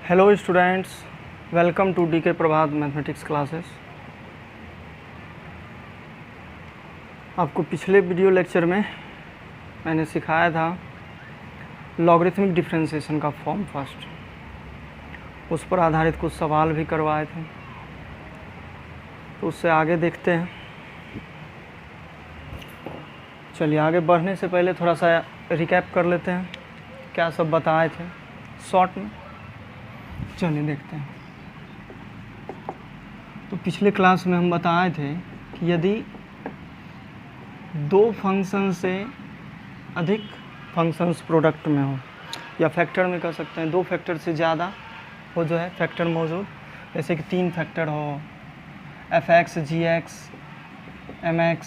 Hello students, welcome to DK Prabhat mathematics classes. आपको पिछले video lecture में मैंने सिखाया था लॉगरिथमिक डिफरेंशिएशन का फॉर्म फर्स्ट, उस पर आधारित कुछ सवाल भी करवाए थे, तो उससे आगे देखते हैं। चलिए आगे बढ़ने से पहले थोड़ा सा रिकैप कर लेते हैं क्या सब बताए थे शॉर्ट में। चलिए देखते हैं। तो पिछले क्लास में हम बताए थे कि यदि दो फंक्शन से अधिक फंक्शंस प्रोडक्ट में हो या फैक्टर में कह सकते हैं, दो फैक्टर से ज़्यादा हो जो है फैक्टर मौजूद, जैसे कि तीन फैक्टर हो f(x), g(x), m(x),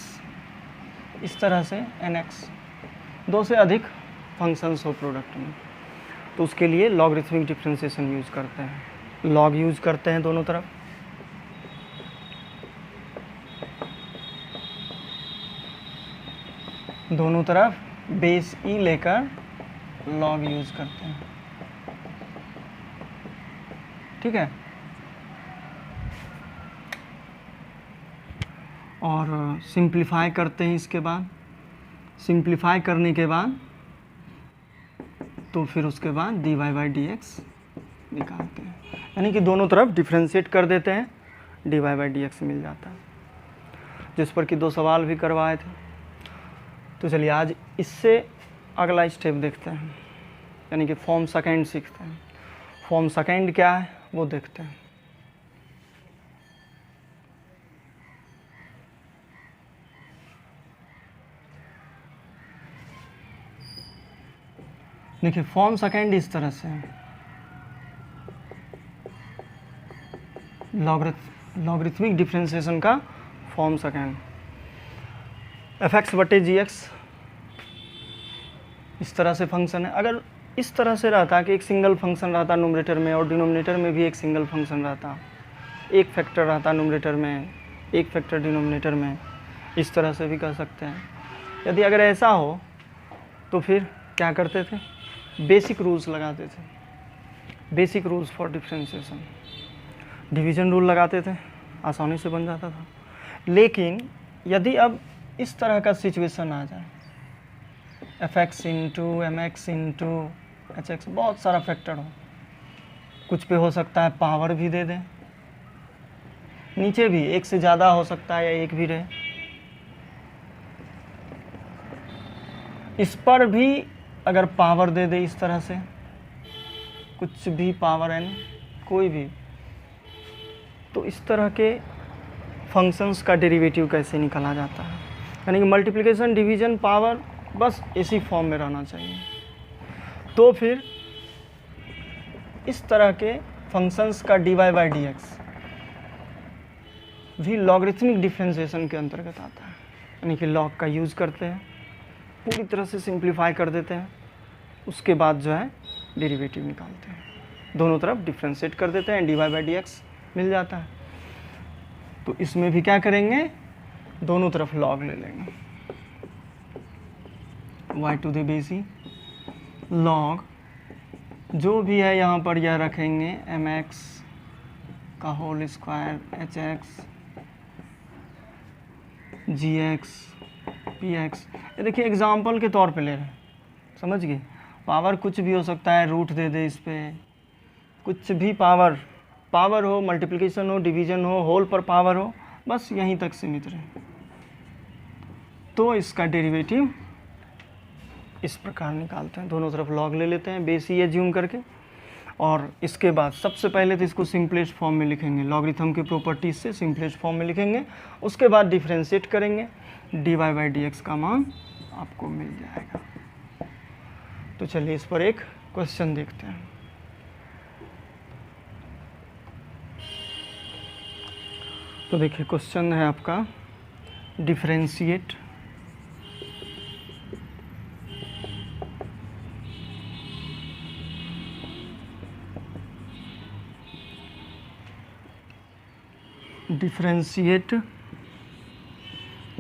इस तरह से n(x), दो से अधिक फंक्शंस हो प्रोडक्ट में, तो उसके लिए लॉगरिथमिक डिफरेंशिएशन यूज़ करते हैं। लॉग यूज़ करते हैं दोनों तरफ। दोनों तरफ बेस ई लेकर लॉग यूज़ करते हैं, ठीक है। और सिंप्लीफाई करते हैं। इसके बाद सिंप्लीफाई करने के बाद तो फिर उसके बाद dy/dx निकालते हैं, यानी कि दोनों तरफ डिफरेंशिएट कर देते हैं, dy/dx मिल जाता है, जिस पर कि दो सवाल भी करवाए थे। तो चलिए आज इससे अगला स्टेप देखते हैं, यानी कि फॉर्म सेकेंड सीखते हैं। फॉर्म सेकेंड क्या है वो देखते हैं। देखिए फॉर्म सेकेंड इस तरह से है, लॉगरिथमिक डिफरेंशिएशन का फॉर्म सेकेंड। f(x/gx) इस तरह से फंक्शन है। अगर इस तरह से रहता कि एक सिंगल फंक्शन रहता न्यूमरेटर में और डिनोमिनेटर में भी एक सिंगल फंक्शन रहता, एक फैक्टर रहता न्यूमरेटर में, एक फैक्टर डिनोमिनेटर में, इस तरह से भी कर सकते हैं। यदि अगर ऐसा हो तो फिर क्या करते थे, बेसिक रूल्स लगाते थे, basic rules for differentiation, division rule लगाते थे, आसानी से बन जाता था। लेकिन यदि अब इस तरह का सिचुएशन आ जाए, f(x) into m(x) into h(x), बहुत सारा फैक्टर हो, कुछ पे हो सकता है पावर भी दे दें, नीचे भी एक से ज़्यादा हो सकता है या एक भी रहे, इस पर भी अगर पावर दे दे इस तरह से, कुछ भी पावर n कोई भी, तो इस तरह के फंक्शंस का डेरिवेटिव कैसे निकाला जाता है, यानी कि मल्टीप्लिकेशन, डिवीजन, पावर बस इसी फॉर्म में रहना चाहिए। तो फिर इस तरह के फंक्शंस का dy/dx भी लॉगरिथमिक डिफरेंशिएशन के अंतर्गत आता है, यानी कि लॉग का यूज़ करते हैं, पूरी तरह से सिंप्लीफाई कर देते हैं, उसके बाद जो है डेरिवेटिव निकालते हैं, दोनों तरफ डिफरेंशिएट कर देते हैं, dy/dx मिल जाता है। तो इसमें भी क्या करेंगे, दोनों तरफ लॉग ले लेंगे, y⁴ लॉग जो भी है यहाँ पर यह रखेंगे mx का whole square hx gx px। ये देखिए एग्जाम्पल के तौर पे ले रहे हैं, समझ गए। पावर कुछ भी हो सकता है, रूट दे दे इस पर, कुछ भी पावर, पावर हो, मल्टीप्लिकेशन हो, डिवीजन हो, होल पर पावर हो, बस यहीं तक सीमित रहे। तो इसका डेरिवेटिव इस प्रकार निकालते हैं, दोनों तरफ लॉग ले लेते हैं बेस ई एज्यूम करके, और इसके बाद सबसे पहले तो इसको सिंपलेस्ट फॉर्म में लिखेंगे, लॉगरिथम की प्रॉपर्टीज से सिंपलेस्ट फॉर्म में लिखेंगे, उसके बाद डिफरेंशिएट करेंगे, dy/dx का मान आपको मिल जाएगा। तो चलिए इस पर एक क्वेश्चन देखते हैं। तो देखिए क्वेश्चन है आपका, डिफरेंशिएट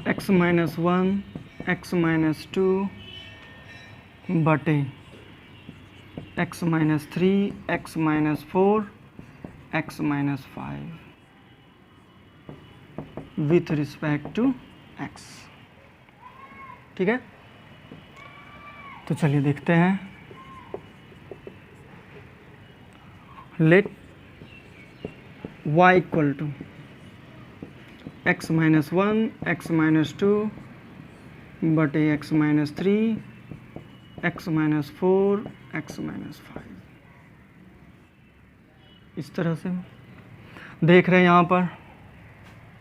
x-1 x-2 बटे x minus 3, x minus 4, x minus 5 with respect to x। ठीक है, तो चलिए देखते हैं। Let y equal to x minus 1, x minus 2 बटे x minus 3, x minus 4, x minus 5। इस तरह से देख रहे हैं यहाँ पर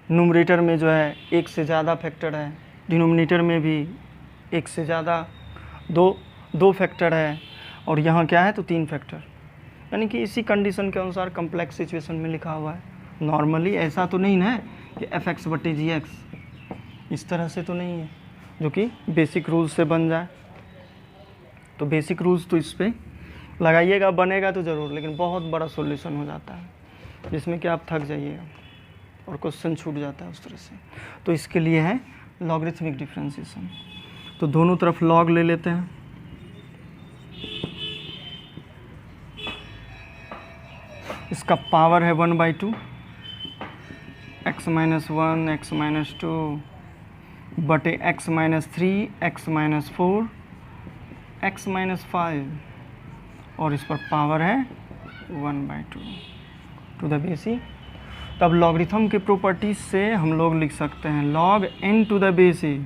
न्यूमरेटर में जो है एक से ज़्यादा फैक्टर है, डिनोमिनेटर में भी एक से ज़्यादा दो फैक्टर है, और यहाँ क्या है तो 3 फैक्टर। यानी कि इसी कंडीशन के अनुसार कम्प्लेक्स सिचुएशन में लिखा हुआ है। नॉर्मली ऐसा तो नहीं है कि fx बटे gx, इस तरह से तो नहीं है जो कि बेसिक रूल्स से बन जाए। तो बेसिक रूल्स तो इस पर लगाइएगा, बनेगा तो ज़रूर, लेकिन बहुत बड़ा सॉल्यूशन हो जाता है जिसमें कि आप थक जाइएगा और क्वेश्चन छूट जाता है उस तरह से। तो इसके लिए है लॉगरिथमिक डिफरेंशिएशन। तो दोनों तरफ लॉग ले लेते हैं। इसका पावर है 1/2, x माइनस 1, x माइनस 2 बटे x minus 3, x minus 4, x minus 5, और इस पर पावर है 1/2 टू द बेस ई। तब लॉगरिथम के प्रॉपर्टीज से हम लोग लिख सकते हैं log n to the base e,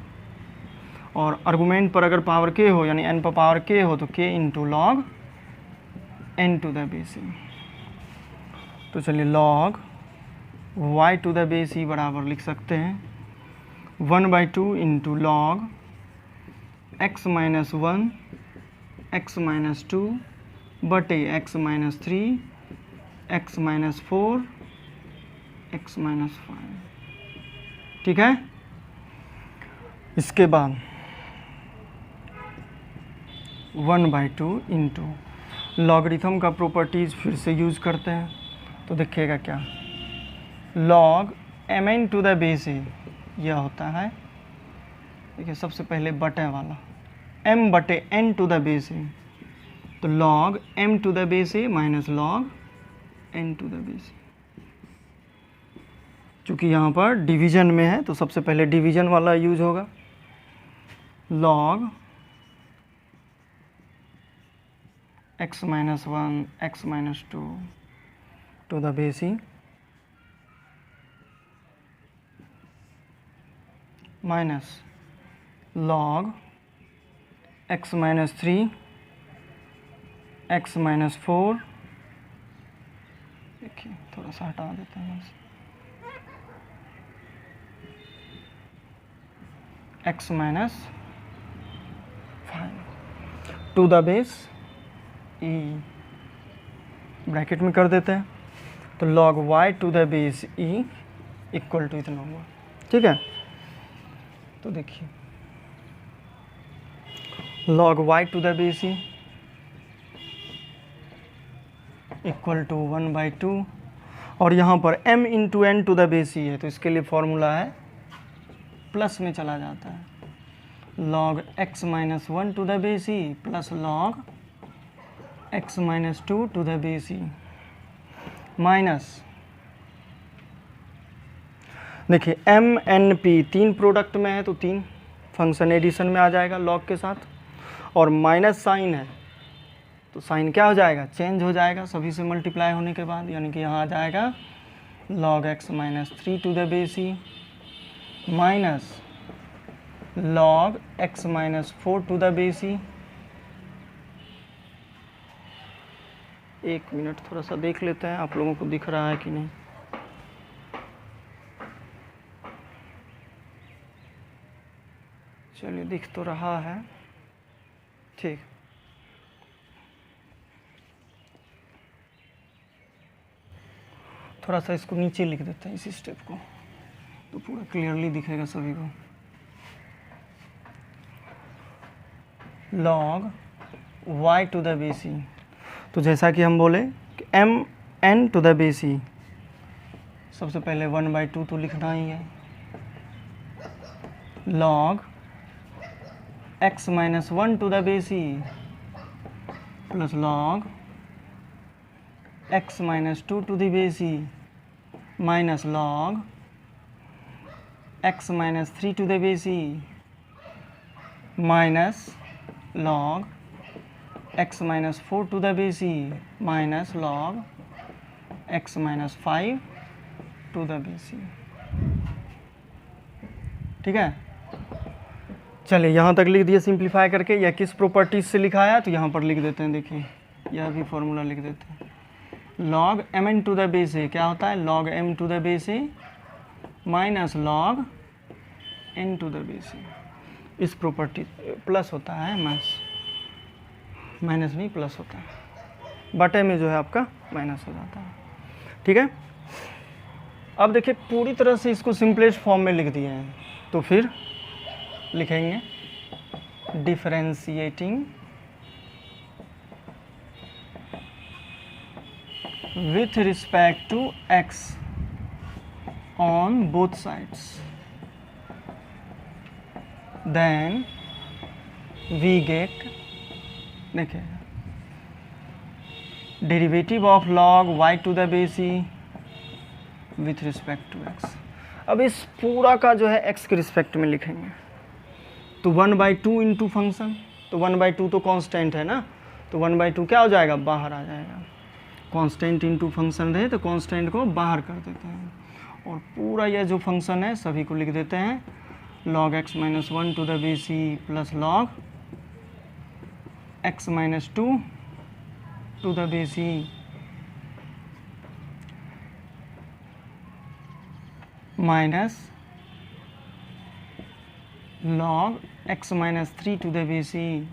और आर्गुमेंट पर अगर पावर k हो यानी n पर पावर k हो तो k into log n to the base e. तो चलिए log y to the base e बराबर लिख सकते हैं 1/2 into log x minus 1, x minus 2 बटे x minus 3, x minus 4, x minus 5। ठीक है, इसके बाद 1/2 इंटू लॉगरिथम का प्रॉपर्टीज फिर से यूज़ करते हैं। तो देखिएगा क्या, log mn to the base e यह होता है, देखिए सबसे पहले बटे वाला m बटे n to the base e, तो log m to the base e minus log n to the base e. चूँकि यहाँ पर डिवीजन में है तो सबसे पहले डिवीजन वाला यूज होगा। log x minus 1, x minus 2 to the base e minus log x minus 3, x minus 4, देखिए थोड़ा सा हटा देते हैं, x minus 5 to the base e, bracket में कर देते हैं। तो log y to the base e equal to इतना हुआ। ठीक है, तो देखिए log y to the base e equal to 1/2, और यहाँ पर m into n to the base ई है, तो इसके लिए फॉर्मूला है प्लस में चला जाता है log x minus 1 to the base e plus log x minus 2 to the base e minus, देखिए m n p 3 प्रोडक्ट में है तो 3 फंक्शन एडिशन में आ जाएगा लॉग के साथ, और माइनस साइन है तो साइन क्या हो जाएगा, चेंज हो जाएगा सभी से मल्टीप्लाई होने के बाद, यानी कि यहाँ आ जाएगा log x minus 3 to the base e minus log x minus 4 to the base e. एक मिनट थोड़ा सा देख लेते हैं आप लोगों को दिख रहा है कि नहीं। चलिए दिख तो रहा है, ठीक। थोड़ा सा इसको नीचे लिख देते हैं इसी स्टेप को, तो पूरा क्लियरली दिखेगा सभी को। log y to the base e, तो जैसा कि हम बोले कि m n to the base e, सबसे पहले 1/2 तो लिखना ही है, log x minus 1 to the base e plus log x minus 2 to the base e minus log x minus 3 to the base e minus log x minus 4 to the base e minus log x minus 5 to the base ई। ठीक है, चलिए यहाँ तक लिख दिए simplify करके। या किस प्रॉपर्टीज से लिखा है तो यहाँ पर लिख देते हैं, देखिए यह भी फॉर्मूला लिख देते हैं। Log m n to the base a क्या होता है, log m to the base a minus log n to the base a. इस प्रॉपर्टी प्लस होता है, माइनस नहीं प्लस होता है, बटे में जो है आपका माइनस हो जाता है। ठीक है, अब देखिए पूरी तरह से इसको सिंपलेस्ट फॉर्म में लिख दिए हैं, तो फिर लिखेंगे differentiating with respect to x on both sides, then we get, देखिए derivative of log y to the base e with respect to x। अब इस पूरा का जो है x के रिस्पेक्ट में लिखेंगे, तो 1/2 इंटू फंक्शन, तो 1/2 तो कांस्टेंट है ना, तो 1/2 क्या हो जाएगा, बाहर आ जाएगा। कांस्टेंट इंटू फंक्शन रहे तो कांस्टेंट को बाहर कर देते हैं, और पूरा यह जो फंक्शन है सभी को लिख देते हैं log x minus 1 to the base e plus log x minus 2 to the base e minus log x minus 3 to the base e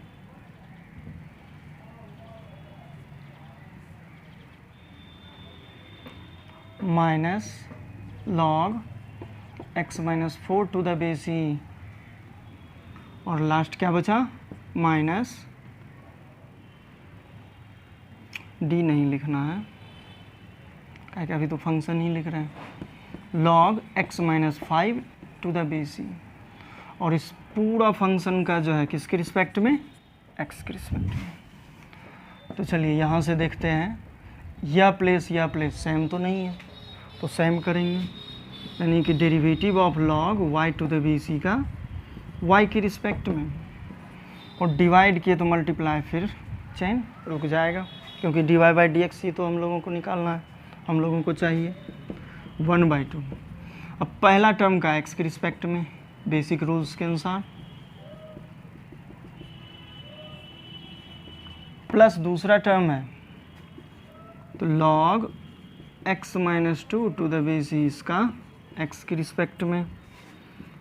minus log x minus 4 to the base e, और last क्या बचा, minus D नहीं लिखना है, क्या क्या अभी तो फंक्शन ही लिख रहे हैं, log x minus 5 to the base e. और इस पूरा फंक्शन का जो है किसके रिस्पेक्ट में, x के रिस्पेक्ट में। तो चलिए यहाँ से देखते हैं, या प्लेस सेम तो नहीं है, तो सेम करेंगे, यानी कि derivative of log y to the base e का y के रिस्पेक्ट में, और डिवाइड किए तो मल्टीप्लाई, फिर चेन रुक जाएगा, क्योंकि dy/dx ही तो हम लोगों को निकालना है, हम लोगों को चाहिए 1/2। अब पहला टर्म का x के रिस्पेक्ट में बेसिक रूल्स के अनुसार, प्लस दूसरा टर्म है तो log x minus 2 to the base e इसका x के रिस्पेक्ट में,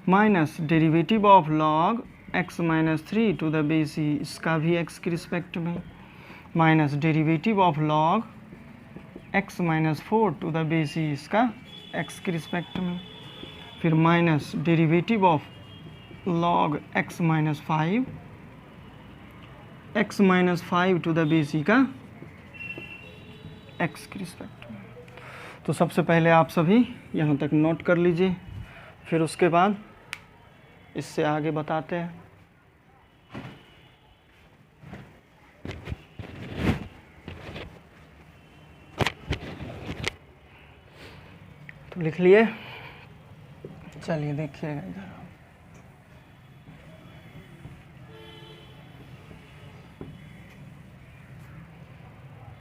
minus derivative of log x minus 3 to the base e इसका भी x के रिस्पेक्ट में, minus derivative of log x minus 4 to the base e इसका x के respect में, फिर minus derivative of log x minus 5 to the base e का x के रिस्पेक्ट में। तो सबसे पहले आप सभी यहाँ तक नोट कर लीजिए, फिर उसके बाद इससे आगे बताते हैं। तो लिख लिए, चलिए देखिएगा इधर,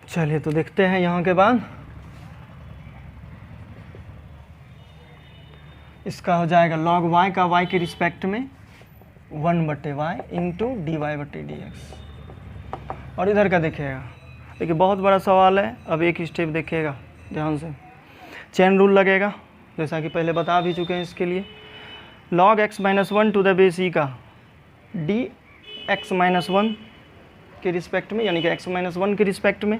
चलिए तो देखते हैं यहाँ के बाद इसका हो जाएगा log y का y के रिस्पेक्ट में 1/y इंटू dy/dx। और इधर का देखिएगा, देखिए बहुत बड़ा सवाल है, अब एक स्टेप देखिएगा ध्यान से, चेन रूल लगेगा जैसा कि पहले बता भी चुके हैं। इसके लिए log x minus 1 to the base e का dx माइनस 1 के रिस्पेक्ट में, यानी कि x माइनस 1 के रिस्पेक्ट में,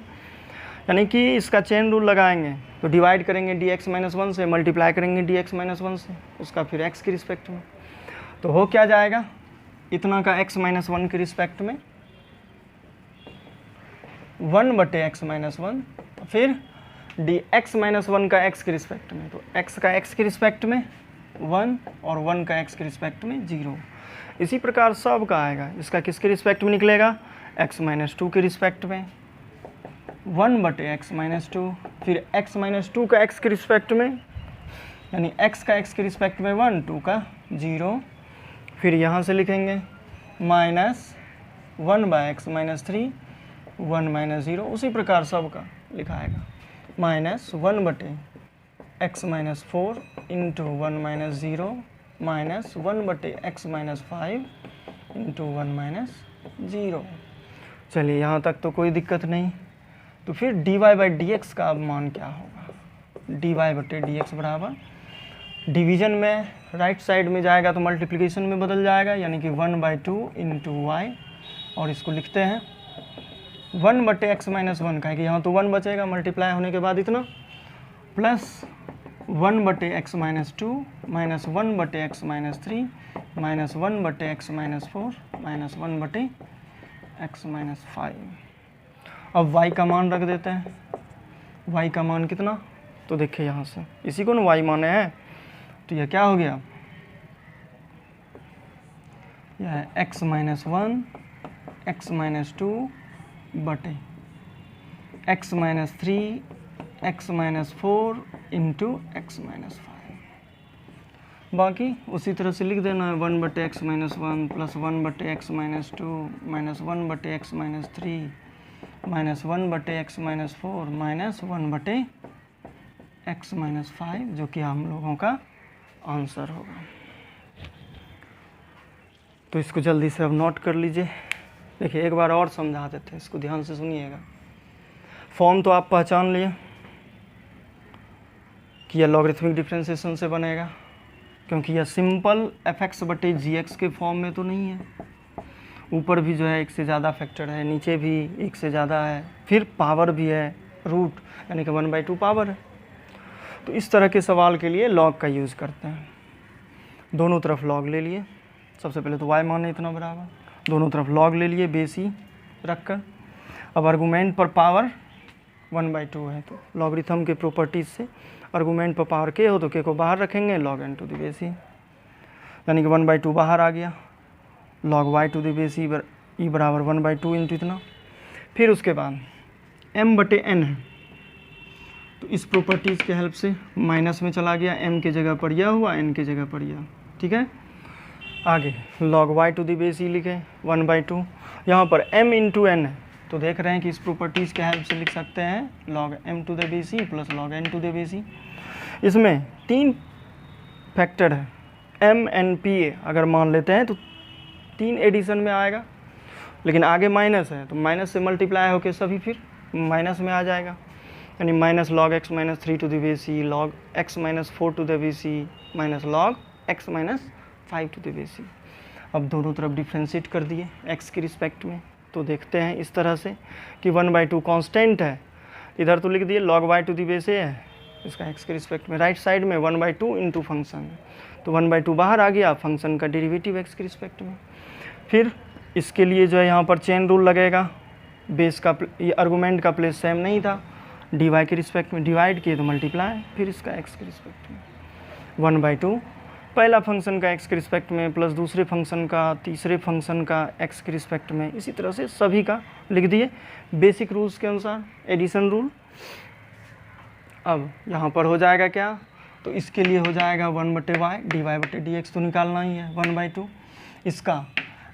यानी कि इसका चेन रूल लगाएंगे तो डिवाइड करेंगे dx माइनस 1 से, मल्टीप्लाई करेंगे dx माइनस 1 से, उसका फिर x के रिस्पेक्ट में, तो हो क्या जाएगा, इतना का x माइनस 1 के रिस्पेक्ट में 1/x माइनस 1, फिर dx माइनस 1 का x के रिस्पेक्ट में, तो x का x के रिस्पेक्ट में 1 और 1 का x के रिस्पेक्ट में 0। इसी प्रकार सब का आएगा, इसका किसके रिस्पेक्ट में निकलेगा, x माइनस टू के रिस्पेक्ट में 1/x-2, फिर x माइनस टू का x के रिस्पेक्ट में, यानी x का x के रिस्पेक्ट में 1, 2 का 0, फिर यहाँ से लिखेंगे -1/x-3, 1 - 0, उसी प्रकार सबका लिखाएगा -1/x-4 इंटू 1 - 0 -1/x-5 इंटू 1 - 0। चलिए यहाँ तक तो कोई दिक्कत नहीं। तो फिर dy/dx का अब मान क्या होगा? dy/dx बराबर डिवीजन में राइट साइड में जाएगा तो मल्टीप्लिकेशन में बदल जाएगा, यानी कि 1/2 इंटू y, और इसको लिखते हैं 1/x-1 का है कि यहाँ तो 1 बचेगा मल्टीप्लाई होने के बाद इतना, plus 1/x-2 minus 1/x-3 minus 1/x-4 minus 1/x-5। अब y का मान रख देते हैं। y का मान कितना? तो देखिए यहाँ से इसी को ना y माने हैं, तो यह क्या हो गया? यह है x-1 x-2 बटे x-3 x-4 इंटू x-5। बाकी उसी तरह से लिख देना है 1/x-1 plus 1/x-2 minus 1/x-3 minus 1/x-4 minus 1/x-5, जो कि हम लोगों का आंसर होगा। तो इसको जल्दी से अब नोट कर लीजिए। देखिए एक बार और समझा देते हैं, इसको ध्यान से सुनिएगा। फॉर्म तो आप पहचान लिए कि यह लॉगरिथमिक डिफरेंशिएशन से बनेगा, क्योंकि यह सिंपल fx/gx के फॉर्म में तो नहीं है। ऊपर भी जो है एक से ज़्यादा फैक्टर है, नीचे भी एक से ज़्यादा है, फिर पावर भी है, रूट यानी कि 1/2 पावर है। तो इस तरह के सवाल के लिए लॉग का यूज़ करते हैं। दोनों तरफ लॉग ले लिए। सबसे पहले तो y मान है इतना बराबर, दोनों तरफ लॉग ले लिए बेस ही रखकर। अब आर्गूमेंट पर पावर 1/2 है, तो लॉगरिथम के प्रॉपर्टीज से आर्गूमेंट पर पावर k हो तो k को बाहर रखेंगे, log n to the base e, यानी कि 1/2 बाहर आ गया, log y to the base e बराबर 1/2 इंटू इतना। फिर उसके बाद m/n है, तो इस प्रॉपर्टीज़ के हेल्प से माइनस में चला गया, m के जगह पर यह हुआ, n के जगह पर यह, ठीक है। आगे log y to the base e लिखे 1/2, यहाँ पर m इंटू n है, तो देख रहे हैं कि इस प्रॉपर्टीज़ के हेल्प से लिख सकते हैं log m to the base e plus log n to the base e. इसमें 3 फैक्टर है, m n p a अगर मान लेते हैं तो 3 एडिशन में आएगा, लेकिन आगे माइनस है तो माइनस से मल्टीप्लाई होकर सभी फिर माइनस में आ जाएगा, यानी minus log x-3 to the base e, log x-4 to the base e minus log x-5 to the base e. अब दोनों तरफ डिफ्रेंशिएट कर दिए x के रिस्पेक्ट में, तो देखते हैं इस तरह से कि 1/2 कांस्टेंट है, इधर तो लिख दिए log y to the base a है, इसका x के रिस्पेक्ट में, राइट साइड में 1/2 इंटू फंक्शन, तो 1/2 बाहर आ गया, फंक्शन का डेरिवेटिव x के रिस्पेक्ट में। फिर इसके लिए जो है यहाँ पर चेन रूल लगेगा, बेस का ये आर्गूमेंट का प्लेस सेम नहीं था, dy के रिस्पेक्ट में डिवाइड किए तो मल्टीप्लाई, फिर इसका x के रिस्पेक्ट में 1/2 पहला फंक्शन का x के रिस्पेक्ट में प्लस दूसरे फंक्शन का, तीसरे फंक्शन का x के रिस्पेक्ट में, इसी तरह से सभी का लिख दिए बेसिक रूल्स के अनुसार, एडिशन रूल। अब यहाँ पर हो जाएगा क्या, तो इसके लिए हो जाएगा 1/y, dy/dx तो निकालना ही है 1/2,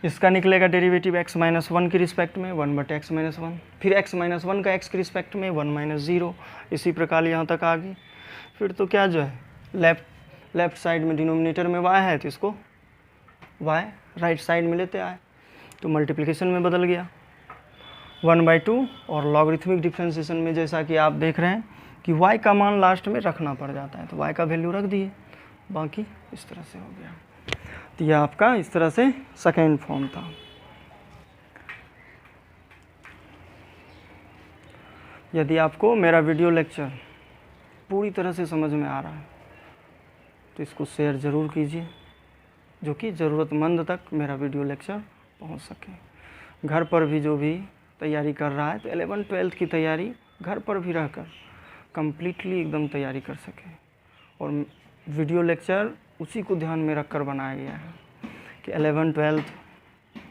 इसका निकलेगा डेरिवेटिव x-1 के रिस्पेक्ट में 1/x-1, फिर x-1 का x के रिस्पेक्ट में 1 - 0, इसी प्रकार यहाँ तक आ गई। फिर तो क्या जो है लेफ्ट साइड में डिनोमिनेटर में y है, तो इसको y राइट साइड में लेते आए, तो मल्टीप्लिकेशन में बदल गया 1/2, और लॉगरिथमिक डिफरेंशिएशन में जैसा कि आप देख रहे हैं कि y का मान लास्ट में रखना पड़ जाता है, तो y का वैल्यू रख दिए, बाकी इस तरह से हो गया। तो यह आपका इस तरह से सेकेंड फॉर्म था। यदि आपको मेरा वीडियो लेक्चर पूरी तरह से समझ में आ रहा है तो इसको शेयर ज़रूर कीजिए, जो कि ज़रूरतमंद तक मेरा वीडियो लेक्चर पहुंच सके। घर पर भी जो भी तैयारी कर रहा है तो 11th-12th की तैयारी घर पर भी रहकर कंप्लीटली एकदम तैयारी कर सके, और वीडियो लेक्चर उसी को ध्यान में रखकर बनाया गया है कि 11th-12th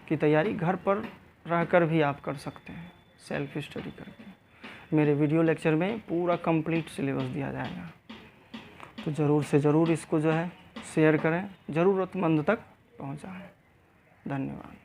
की तैयारी घर पर रहकर भी आप कर सकते हैं, सेल्फ स्टडी करके। मेरे वीडियो लेक्चर में पूरा कंप्लीट सिलेबस दिया जाएगा, तो ज़रूर से ज़रूर इसको जो है शेयर करें, ज़रूरतमंद तक पहुंचाएं। धन्यवाद।